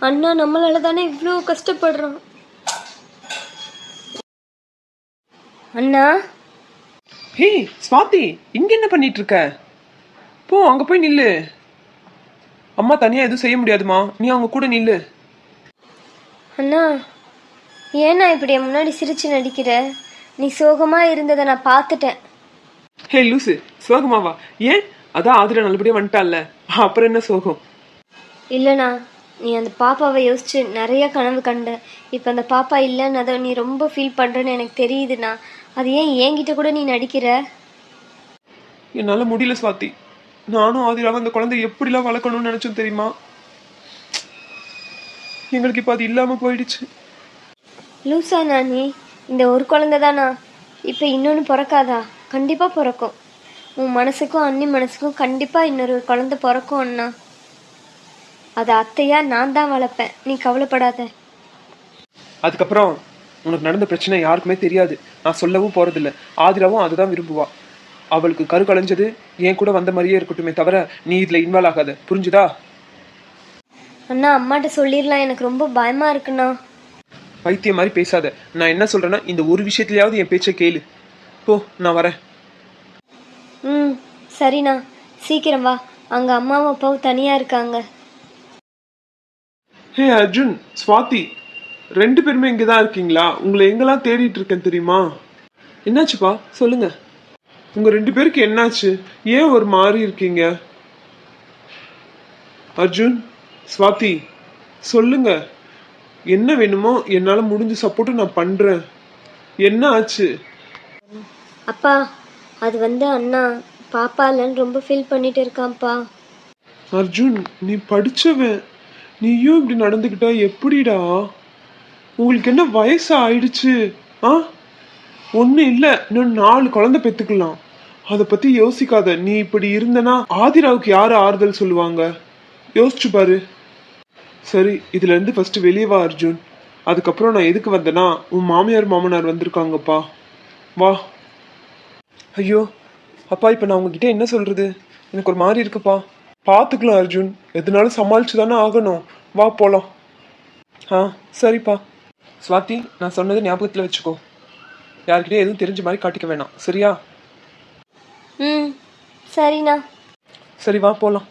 அண்ணா நம்மளால தானே இவ்வளோ கஷ்டப்படுறோம். அண்ணா. ஹே ஸ்வாதி, இங்க என்ன பண்ணிட்டு இருக்க? போ அங்க போய் நில்லு. அம்மா தனியா எதுவும் செய்ய முடியாதுமா, நீ அவங்க கூட நில்லு. அண்ணா, ஏன்னா இப்படி முன்னாடி சிரிச்சு நடிக்கிற? நீ சோகமா இருந்ததை நான் பார்த்துட்டேன். ஹே லூசு, சோகமாவா? ஏன்? அதான் ஆதிரா நல்லபடியா வந்துட்டால, அப்புறம் என்ன சோகம்? இல்லைண்ணா, நீ அந்த பாப்பாவை யோசிச்சு நிறைய கனவு கண்ட. இப்போ அந்த பாப்பா இல்லைன்னு அதை நீ ரொம்ப ஃபீல் பண்ணுறேன்னு எனக்கு தெரியுதுண்ணா. அது ஏன் என்கிட்ட கூட நீ நடிக்கிற? என்னால முடியல ஸ்வாதி. நானும் ஆதிராவும் அந்த குழந்தை எப்படிலாம் வளர்க்கணும்னு நினைச்சோம் தெரியுமா? எங்களுக்கு இப்போ அது இல்லாம போயிடுச்சு. லூசாண்ணா நீ? இந்த ஒரு குழந்தை தானா? இப்போ இன்னொன்று பிறக்காதா? கண்டிப்பாக பிறக்கும். உன் மனசுக்கும் அண்ணி மனசுக்கும் கண்டிப்பாக இன்னொரு குழந்தை பிறக்கும் அண்ணா. அதை அத்தையா நான் தான் வளர்ப்பேன், நீ கவலைப்படாத. அதுக்கப்புறம் உனக்கு நடந்த பிரச்சனை யாருக்குமே தெரியாது, நான் சொல்லவும் போறதில்ல. ஆதிராவும் அதுதான் விரும்புவா. அவளுக்கு கரு கலைஞ்சது என் கூட வந்த மாதிரியே இருக்கட்டுமே தவிர நீ இதுல இன்வால்வ் ஆகாத, புரிஞ்சுதா? அண்ணா, அம்மாட்ட சொல்லிடலாம், எனக்கு ரொம்ப பயமா இருக்குண்ணா. பைத்தியம் மாதிரி பேசாத. நான் என்ன சொல்றேன்னா, இந்த ஒரு விஷயத்துலயாவது என் பேச்சை கேளு. போ, நான் வரேன். சரிண்ணா, சீக்கிரம் வா. அங்க அம்மாவும் அப்பாவும் தனியா இருக்காங்க. ஹே அர்ஜுன், ஸ்வாதி, 2 பேருமே இங்கதான் இருக்கீங்களா? உங்களை எங்கெல்லாம் தேடிட்டு இருக்கேன் தெரியுமா? என்னாச்சுப்பா, சொல்லுங்க. உங்க 2 பேருக்கு என்னாச்சு? ஏன் ஒரு மாதிரி இருக்கீங்க? அர்ஜுன், ஸ்வாதி, சொல்லுங்க. என்ன வேணுமோ என்னால முடிஞ்ச சப்போர்ட் நான் பண்றேன். என்ன ஆச்சு? அப்பா, அது அண்ணா பாப்பா இல்லைன்னு ரொம்ப ஃபீல் பண்ணிட்டு இருக்கான்ப்பா. அர்ஜுன், நீ படிச்சவன், நீயும் இப்படி நடந்துக்கிட்டா எப்படிடா? உங்களுக்கு என்ன வயசு ஆயிடுச்சு? ஒண்ணு இல்ல, இன்னும் 4 குழந்தை பெத்துக்கலாம். அதை பத்தி யோசிக்காத. நீ இப்படி இருந்தனா ஆதிராவுக்கு யாரு ஆறுதல் சொல்லுவாங்க? யோசிச்சு பாரு. சரி, இதுல இருந்து ஃபர்ஸ்ட் வெளியே வா அர்ஜுன். அதுக்கப்புறம் நான் எதுக்கு வந்தேன்னா, உன் மாமியார் மாமனார் வந்திருக்காங்கப்பா, வா. ஐயோ அப்பா, இப்ப நான் உங்ககிட்ட என்ன சொல்றது? எனக்கு ஒரு மாதிரி இருக்குப்பா. பாத்துக்கலாம் அர்ஜுன், எதுனாலும் சமாளிச்சு தானே ஆகணும். வா போலாம். சரிப்பா. ஸ்வாதி, நான் சொன்னது ஞாபகத்துல வச்சுக்கோ. யார்கிட்டயும் எதுவும் தெரிஞ்ச மாதிரி காட்டிக்க வேணாம், சரியா? சரிண்ணா. சரி, வா போலாம்.